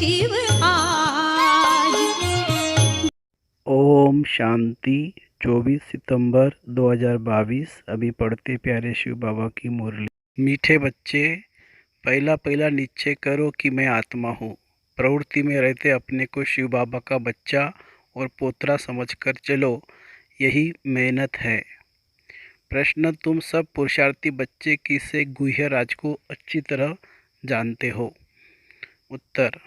शिव आज। ओम शांति। 24 सितंबर 2022। अभी पढ़ते प्यारे शिव बाबा की मुरली। मीठे बच्चे, पहला पहला निश्चय करो कि मैं आत्मा हूँ। प्रवृत्ति में रहते अपने को शिव बाबा का बच्चा और पोतरा समझकर चलो, यही मेहनत है। प्रश्न, तुम सब पुरुषार्थी बच्चे किसे गुह्य राज को अच्छी तरह जानते हो? उत्तर,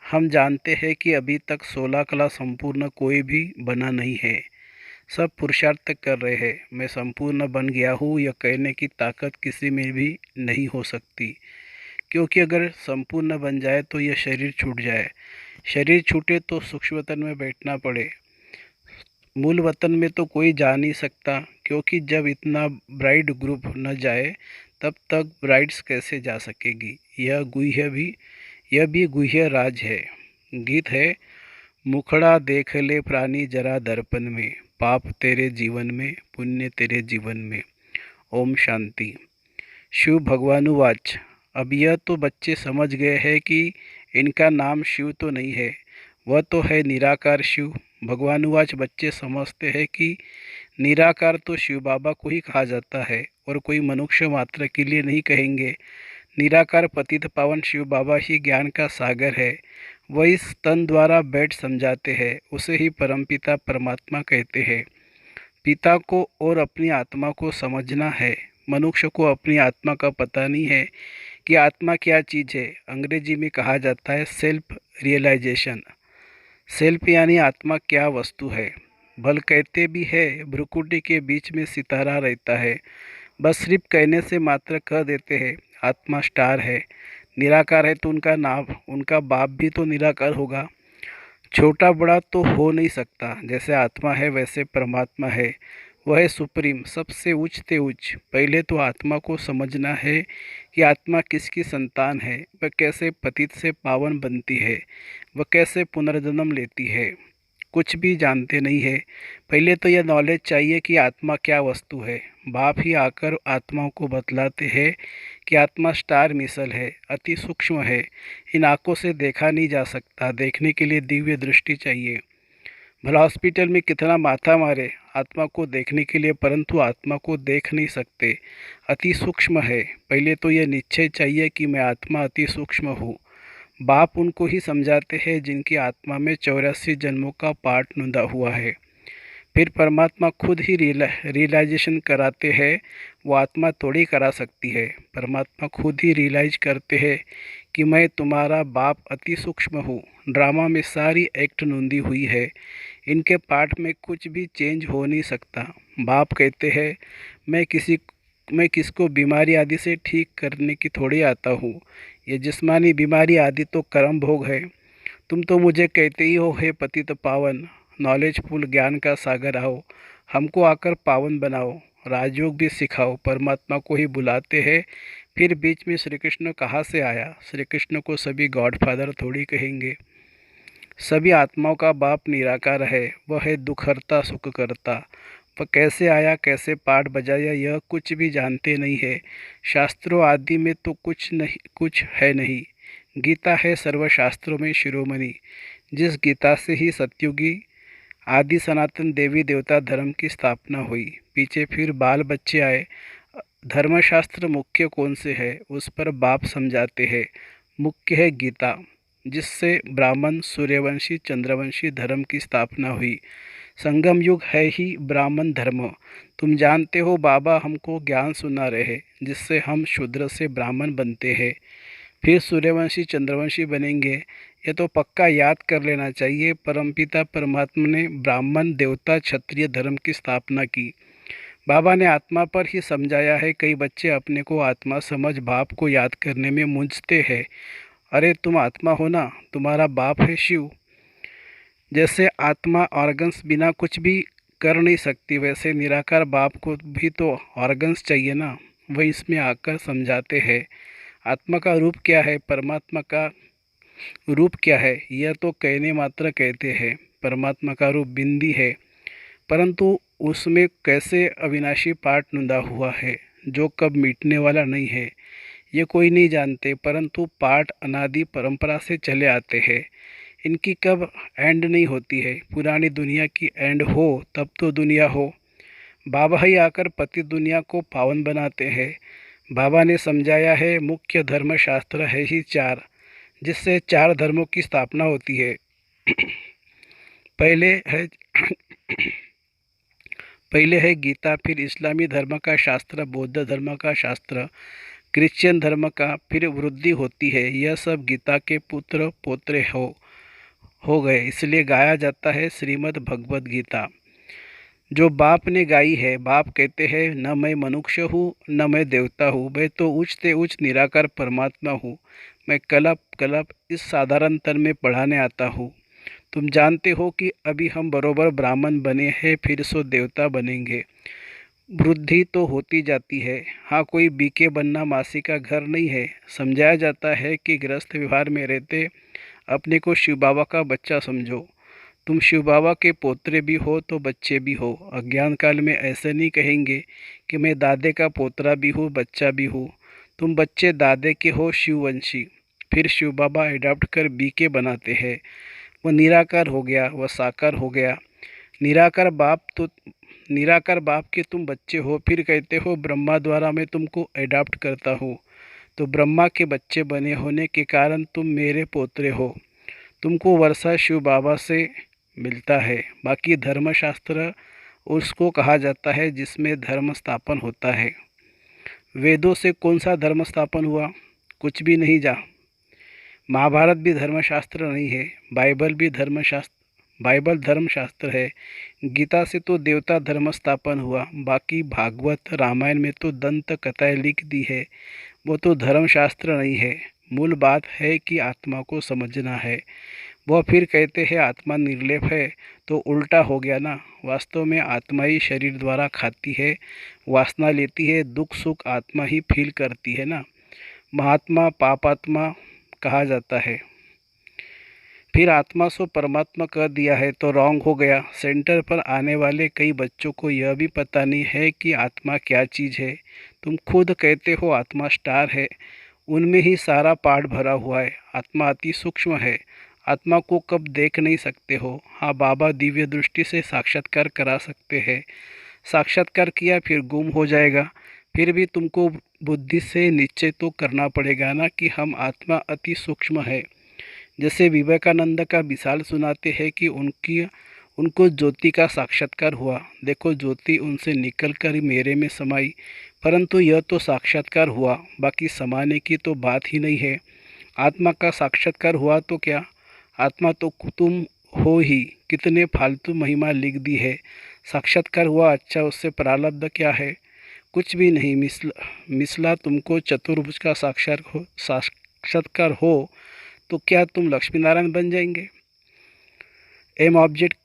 हम जानते हैं कि अभी तक 16 कला संपूर्ण कोई भी बना नहीं है। सब पुरुषार्थ कर रहे हैं। मैं संपूर्ण बन गया हूँ यह कहने की ताकत किसी में भी नहीं हो सकती, क्योंकि अगर संपूर्ण बन जाए तो यह शरीर छूट जाए। शरीर छूटे तो सूक्ष्म वतन में बैठना पड़े। मूल वतन में तो कोई जा नहीं सकता, क्योंकि जब इतना ब्राइड ग्रुप न जाए तब तक ब्राइड्स कैसे जा सकेगी। यह भी गुह्य राज है। गीत है, मुखड़ा देख ले प्राणी जरा दर्पण में, पाप तेरे जीवन में, पुण्य तेरे जीवन में। ओम शांति। शिव भगवानुवाच। अब यह तो बच्चे समझ गए हैं कि इनका नाम शिव तो नहीं है, वह तो है निराकार शिव। भगवानुवाच। बच्चे समझते हैं कि निराकार तो शिव बाबा को ही कहा जाता है और कोई मनुष्य मात्र के लिए नहीं कहेंगे। निराकार पतित पावन शिव बाबा ही ज्ञान का सागर है। वह इस तन द्वारा बैठ समझाते हैं, उसे ही परमपिता परमात्मा कहते हैं। पिता को और अपनी आत्मा को समझना है। मनुष्य को अपनी आत्मा का पता नहीं है कि आत्मा क्या चीज़ है। अंग्रेजी में कहा जाता है सेल्फ रियलाइजेशन। सेल्फ यानी आत्मा क्या वस्तु है। भल कहते भी है भ्रुकुटी के बीच में सितारा रहता है। बस सिर्फ कहने से मात्र कह देते हैं आत्मा स्टार है। निराकार है तो उनका बाप भी तो निराकार होगा। छोटा बड़ा तो हो नहीं सकता। जैसे आत्मा है वैसे परमात्मा है। वह है सुप्रीम, सबसे उच्च ते उच्च। पहले तो आत्मा को समझना है कि आत्मा किसकी संतान है, वह कैसे पतित से पावन बनती है, वह कैसे पुनर्जन्म लेती है। कुछ भी जानते नहीं है। पहले तो यह नॉलेज चाहिए कि आत्मा क्या वस्तु है। बाप ही आकर आत्माओं को बतलाते हैं कि आत्मा स्टार मिसल है, अति सूक्ष्म है। इन आँखों से देखा नहीं जा सकता, देखने के लिए दिव्य दृष्टि चाहिए। भला हॉस्पिटल में कितना माथा मारे आत्मा को देखने के लिए, परंतु आत्मा को देख नहीं सकते, अति सूक्ष्म है। पहले तो यह निश्चय चाहिए कि मैं आत्मा अति सूक्ष्म हूँ। बाप उनको ही समझाते हैं जिनकी आत्मा में 84 जन्मों का पाठ नूंदा हुआ है। फिर परमात्मा खुद ही रियलाइजेशन कराते हैं। वो आत्मा थोड़ी करा सकती है। परमात्मा खुद ही रियलाइज करते हैं कि मैं तुम्हारा बाप अति सूक्ष्म हूँ। ड्रामा में सारी एक्ट नूंदी हुई है। इनके पाठ में कुछ भी चेंज हो नहीं सकता। बाप कहते हैं मैं किसको बीमारी आदि से ठीक करने की थोड़ी आता हूँ। ये जिस्मानी बीमारी आदि तो कर्म भोग है। तुम तो मुझे कहते ही हो, हे पतित पावन, नॉलेजफुल ज्ञान का सागर आओ, हमको आकर पावन बनाओ, राजयोग भी सिखाओ। परमात्मा को ही बुलाते हैं। फिर बीच में श्री कृष्ण कहाँ से आया? श्री कृष्ण को सभी गॉडफादर थोड़ी कहेंगे। सभी आत्माओं का बाप निराकार है। वह है दुखहर्ता सुख करता। वह कैसे आया, कैसे पाठ बजाया, यह कुछ भी जानते नहीं है। शास्त्रों आदि में तो कुछ है नहीं। गीता है सर्वशास्त्रों में शिरोमणि। जिस गीता से ही सतयुगी आदि सनातन देवी देवता धर्म की स्थापना हुई। पीछे फिर बाल बच्चे आए। धर्मशास्त्र मुख्य कौन से है, उस पर बाप समझाते हैं। मुख्य है गीता, जिससे ब्राह्मण सूर्यवंशी चंद्रवंशी धर्म की स्थापना हुई। संगम युग है ही ब्राह्मण धर्म। तुम जानते हो बाबा हमको ज्ञान सुना रहे, जिससे हम शूद्र से ब्राह्मण बनते हैं, फिर सूर्यवंशी चंद्रवंशी बनेंगे। ये तो पक्का याद कर लेना चाहिए। परमपिता परमात्मा ने ब्राह्मण देवता क्षत्रिय धर्म की स्थापना की। बाबा ने आत्मा पर ही समझाया है। कई बच्चे अपने को आत्मा समझ बाप को याद करने में मूंझते हैं। अरे तुम आत्मा हो ना, तुम्हारा बाप है शिव। जैसे आत्मा ऑर्गन्स बिना कुछ भी कर नहीं सकती, वैसे निराकार बाप को भी तो ऑर्गन्स चाहिए ना। वह इसमें आकर समझाते हैं आत्मा का रूप क्या है, परमात्मा का रूप क्या है। यह तो कहने मात्र कहते हैं। परमात्मा का रूप बिंदी है, परंतु उसमें कैसे अविनाशी पाठ नूंदा हुआ है, जो कब मिटने वाला नहीं है। ये कोई नहीं जानते, परंतु पाठ अनादि परंपरा से चले आते हैं। इनकी कब एंड नहीं होती है। पुरानी दुनिया की एंड हो तब तो दुनिया हो। बाबा ही आकर पतित दुनिया को पावन बनाते हैं। बाबा ने समझाया है, मुख्य धर्म शास्त्र है ही चार, जिससे चार धर्मों की स्थापना होती है। पहले है पहले है गीता, फिर इस्लामी धर्म का शास्त्र, बौद्ध धर्म का शास्त्र, क्रिश्चियन धर्म का, फिर वृद्धि होती है। यह सब गीता के पुत्र पोत्रे हो गए, इसलिए गाया जाता है श्रीमद् भगवद गीता, जो बाप ने गाई है। बाप कहते हैं, न मैं मनुष्य हूँ न मैं देवता हूँ, मैं तो उच्च से उच्च निराकार परमात्मा हूँ। मैं कल्प कल्प इस साधारण तन में पढ़ाने आता हूँ। तुम जानते हो कि अभी हम बरोबर ब्राह्मण बने हैं, फिर सो देवता बनेंगे। वृद्धि तो होती जाती है। हाँ, कोई बीके बनना मासी का घर नहीं है। समझाया जाता है कि गृहस्थ व्यवहार में रहते अपने को शिव बाबा का बच्चा समझो। तुम शिव बाबा के पोतरे भी हो तो बच्चे भी हो। अज्ञान काल में ऐसे नहीं कहेंगे कि मैं दादे का पोतरा भी हूँ बच्चा भी हूँ। तुम बच्चे दादे के हो शिववंशी। फिर शिव बाबा एडॉप्ट कर बीके बनाते हैं। वह निराकार हो गया, वह साकार हो गया। निराकार बाप के तुम बच्चे हो। फिर कहते हो, ब्रह्मा द्वारा मैं तुमको एडॉप्ट करता हूँ, तो ब्रह्मा के बच्चे बने होने के कारण तुम मेरे पोतरे हो। तुमको वर्षा शिव बाबा से मिलता है। बाकी धर्मशास्त्र उसको कहा जाता है जिसमें धर्म स्थापन होता है। वेदों से कौन सा धर्म स्थापन हुआ? कुछ भी नहीं। जा महाभारत भी धर्मशास्त्र नहीं है। बाइबल धर्मशास्त्र है। गीता से तो देवता धर्म स्थापन हुआ। बाकी भागवत रामायण में तो दंत कथाएं लिख दी है, वो तो धर्मशास्त्र नहीं है। मूल बात है कि आत्मा को समझना है। वह फिर कहते हैं आत्मा निर्लेप है, तो उल्टा हो गया ना। वास्तव में आत्मा ही शरीर द्वारा खाती है, वासना लेती है, दुख सुख आत्मा ही फील करती है ना। महात्मा पापात्मा कहा जाता है। फिर आत्मा सो परमात्मा कर दिया है तो रॉन्ग हो गया। सेंटर पर आने वाले कई बच्चों को यह भी पता नहीं है कि आत्मा क्या चीज़ है। तुम खुद कहते हो आत्मा स्टार है, उनमें ही सारा पाठ भरा हुआ है। आत्मा अति सूक्ष्म है। आत्मा को कब देख नहीं सकते हो। हाँ, बाबा दिव्य दृष्टि से साक्षात्कार करा सकते हैं। साक्षात्कार किया फिर गुम हो जाएगा। फिर भी तुमको बुद्धि से निश्चय तो करना पड़ेगा ना कि हम आत्मा अति सूक्ष्म है। जैसे विवेकानंद का मिसाल सुनाते हैं कि उनको ज्योति का साक्षात्कार हुआ। देखो, ज्योति उनसे निकलकर मेरे में समाई, परंतु यह तो साक्षात्कार हुआ, बाकी समाने की तो बात ही नहीं है। आत्मा का साक्षात्कार हुआ तो क्या? आत्मा तो तुम हो ही। कितने फालतू महिमा लिख दी है। साक्षात्कार हुआ, अच्छा, उससे प्रारब्ध क्या है? कुछ भी नहीं। मिसला तुमको चतुर्भुज का साक्षात्कार हो तो क्या तुम लक्ष्मी नारायण बन जाएंगे? एम ऑब्जेक्ट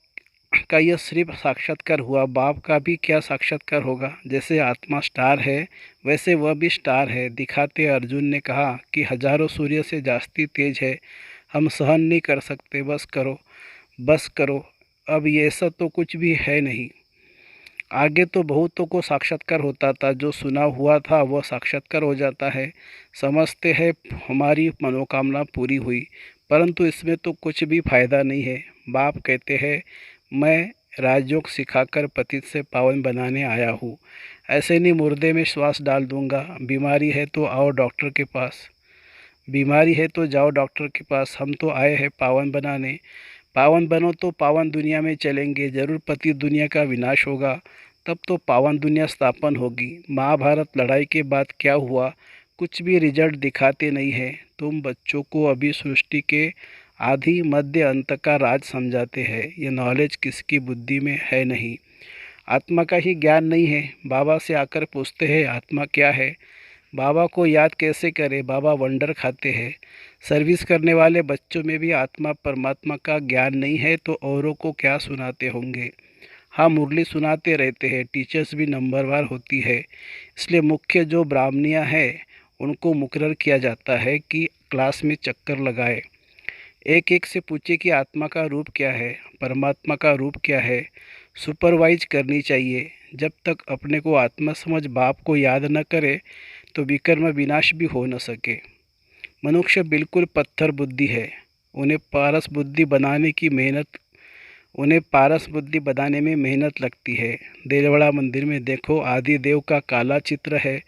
का यह सिर्फ साक्षात्कार हुआ। बाप का भी क्या साक्षात्कार होगा? जैसे आत्मा स्टार है वैसे वह भी स्टार है। दिखाते अर्जुन ने कहा कि हजारों सूर्य से जास्ती तेज है, हम सहन नहीं कर सकते, बस करो बस करो। अब ये सब तो कुछ भी है नहीं। आगे तो बहुतों को साक्षात्कार होता था, जो सुना हुआ था वह साक्षात्कार हो जाता है। समझते हैं हमारी मनोकामना पूरी हुई, परंतु इसमें तो कुछ भी फायदा नहीं है। बाप कहते हैं, मैं राजयोग सिखाकर पतित से पावन बनाने आया हूँ। ऐसे नहीं मुर्दे में श्वास डाल दूंगा। बीमारी है तो आओ डॉक्टर के पास, बीमारी है तो जाओ डॉक्टर के पास। हम तो आए हैं पावन बनाने। पावन बनो तो पावन दुनिया में चलेंगे। जरूर पति दुनिया का विनाश होगा, तब तो पावन दुनिया स्थापन होगी। महाभारत लड़ाई के बाद क्या हुआ? कुछ भी रिजल्ट दिखाते नहीं है। तुम बच्चों को अभी सृष्टि के आदि मध्य अंत का राज समझाते हैं। ये नॉलेज किसकी बुद्धि में है नहीं। आत्मा का ही ज्ञान नहीं है। बाबा से आकर पूछते हैं आत्मा क्या है। बाबा को याद कैसे करें? बाबा वंडर खाते हैं। सर्विस करने वाले बच्चों में भी आत्मा परमात्मा का ज्ञान नहीं है तो औरों को क्या सुनाते होंगे? हाँ, मुरली सुनाते रहते हैं। टीचर्स भी नंबरवार होती है, इसलिए मुख्य जो ब्राह्मणियाँ हैं उनको मुकर्रर किया जाता है कि क्लास में चक्कर लगाए। एक एक से पूछे कि आत्मा का रूप क्या है, परमात्मा का रूप क्या है। सुपरवाइज करनी चाहिए। जब तक अपने को आत्मा समझ बाप को याद न करे तो विकर्म विनाश भी हो न सके। मनुष्य बिल्कुल पत्थर बुद्धि है। उन्हें पारस बुद्धि बनाने में मेहनत लगती है। देलवाड़ा मंदिर में देखो, आदि देव का काला चित्र है,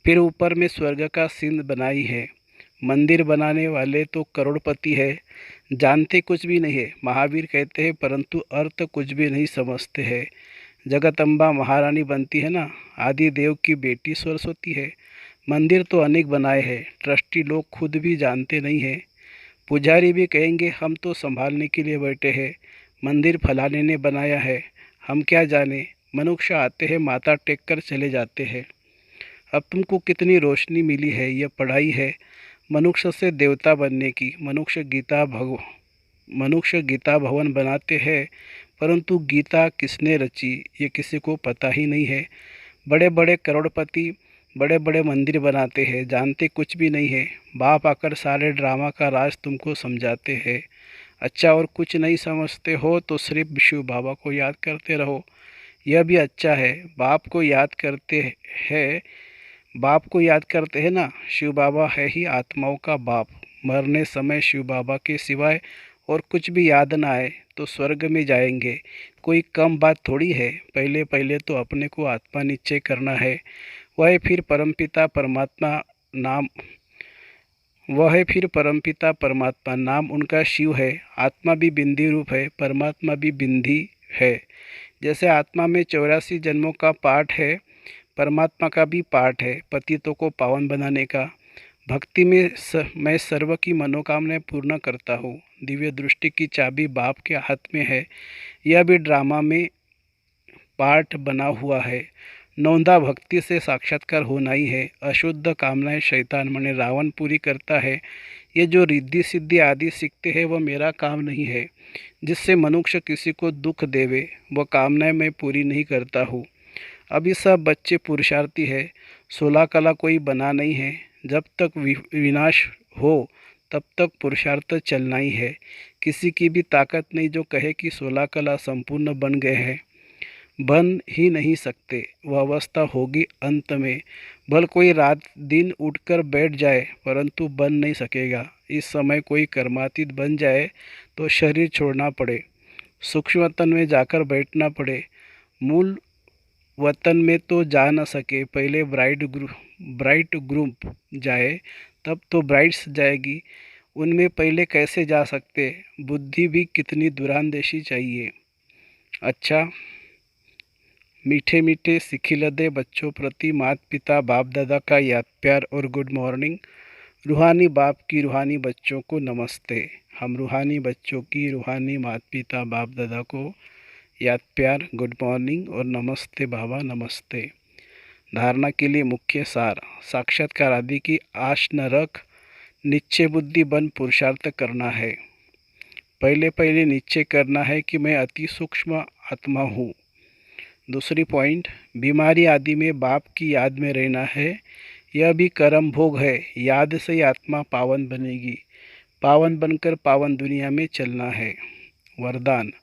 फिर ऊपर में स्वर्ग का सिंह बनाई है। मंदिर बनाने वाले तो करोड़पति है, जानते कुछ भी नहीं है। महावीर कहते हैं परंतु अर्थ कुछ भी नहीं समझते हैं। जगदम्बा महारानी बनती है ना, आदि देव की बेटी सरस्वती है। मंदिर तो अनेक बनाए हैं, ट्रस्टी लोग खुद भी जानते नहीं हैं। पुजारी भी कहेंगे हम तो संभालने के लिए बैठे हैं, मंदिर फलाने ने बनाया है, हम क्या जाने। मनुष्य आते हैं, माथा टेक कर चले जाते हैं। अब तुमको कितनी रोशनी मिली है, यह पढ़ाई है मनुष्य से देवता बनने की। मनुष्य गीता भवन बनाते हैं, परंतु गीता किसने रची ये किसी को पता ही नहीं है। बड़े बड़े करोड़पति बड़े बड़े मंदिर बनाते हैं, जानते कुछ भी नहीं है। बाप आकर सारे ड्रामा का राज तुमको समझाते हैं। अच्छा, और कुछ नहीं समझते हो तो सिर्फ शिव बाबा को याद करते रहो, यह भी अच्छा है। बाप को याद करते हैं ना, शिव बाबा है ही आत्माओं का बाप। मरने समय शिव बाबा के सिवाय और कुछ भी याद ना आए तो स्वर्ग में जाएंगे, कोई कम बात थोड़ी है। पहले पहले तो अपने को आत्मा निश्चय करना है, वह फिर परमपिता परमात्मा नाम उनका शिव है। आत्मा भी बिंदी रूप है, परमात्मा भी बिंदी है। जैसे आत्मा में 84 जन्मों का पाठ है, परमात्मा का भी पाठ है पतितों को पावन बनाने का। भक्ति में मैं सर्व की मनोकामनाएं पूर्ण करता हूँ। दिव्य दृष्टि की चाबी बाप के हाथ में है, यह भी ड्रामा में पार्ट बना हुआ है। नौंधा भक्ति से साक्षात्कार होना ही है। अशुद्ध कामनाएं शैतान माने रावण पूरी करता है। ये जो रिद्धि सिद्धि आदि सीखते हैं वह मेरा काम नहीं है। जिससे मनुष्य किसी को दुख देवे वह कामनाएं मैं पूरी नहीं करता हूँ। अभी सब बच्चे पुरुषार्थी है, 16 कला कोई बना नहीं है। जब तक विनाश हो तब तक पुरुषार्थ चलना ही है। किसी की भी ताकत नहीं जो कहे कि 16 कला संपूर्ण बन गए हैं, बन ही नहीं सकते। वह अवस्था होगी अंत में। भल कोई रात दिन उठकर बैठ जाए परंतु बन नहीं सकेगा। इस समय कोई कर्मातीत बन जाए तो शरीर छोड़ना पड़े, सूक्ष्म वतन में जाकर बैठना पड़े। मूल वतन में तो जा न सके, पहले ब्राइट ग्रुप जाए तब तो ब्राइट्स जाएगी। उनमें पहले कैसे जा सकते। बुद्धि भी कितनी दुरानदेशी चाहिए। अच्छा, मीठे मीठे सिखिलदे बच्चों प्रति माता पिता बाप दादा का याद प्यार और गुड मॉर्निंग। रूहानी बाप की रूहानी बच्चों को नमस्ते। हम रूहानी बच्चों की रूहानी माता पिता बाप दादा को याद प्यार, गुड मॉर्निंग और नमस्ते बाबा नमस्ते। धारणा के लिए मुख्य सार, साक्षात्कार आदि की आश न रख, निश्चय बुद्धि बन पुरुषार्थ करना है। पहले पहले निश्चय करना है कि मैं अति सूक्ष्म आत्मा हूँ। दूसरी पॉइंट, बीमारी आदि में बाप की याद में रहना है, यह भी कर्म भोग है। याद से ही आत्मा पावन बनेगी, पावन बनकर पावन दुनिया में चलना है। वरदान,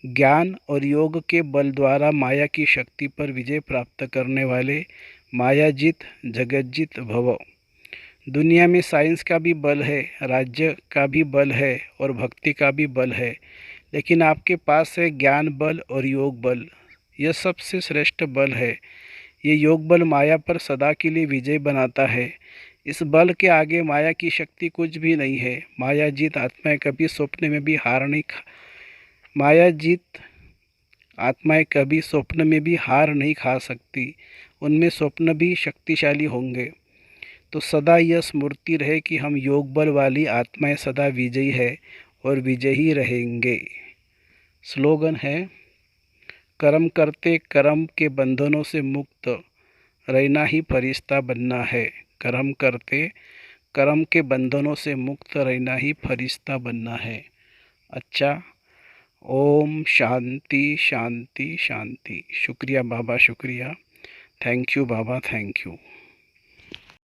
ज्ञान और योग के बल द्वारा माया की शक्ति पर विजय प्राप्त करने वाले मायाजीत जगतजीत भव। दुनिया में साइंस का भी बल है, राज्य का भी बल है और भक्ति का भी बल है, लेकिन आपके पास है ज्ञान बल और योग बल। यह सबसे श्रेष्ठ बल है। ये योग बल माया पर सदा के लिए विजय बनाता है। इस बल के आगे माया की शक्ति कुछ भी नहीं है। मायाजीत आत्माएं कभी स्वप्न में भी हार नहीं खा सकती। उनमें स्वप्न भी शक्तिशाली होंगे। तो सदा यह स्मृति रहे कि हम योग बल वाली आत्माएं सदा विजयी है और विजयी रहेंगे। स्लोगन है, कर्म करते कर्म के बंधनों से मुक्त रहना ही फरिश्ता बनना है। कर्म करते कर्म के बंधनों से मुक्त रहना ही फरिश्ता बनना है। अच्छा, ओम शांति शांति शांति। शुक्रिया बाबा, शुक्रिया। Thank you Baba, thank you.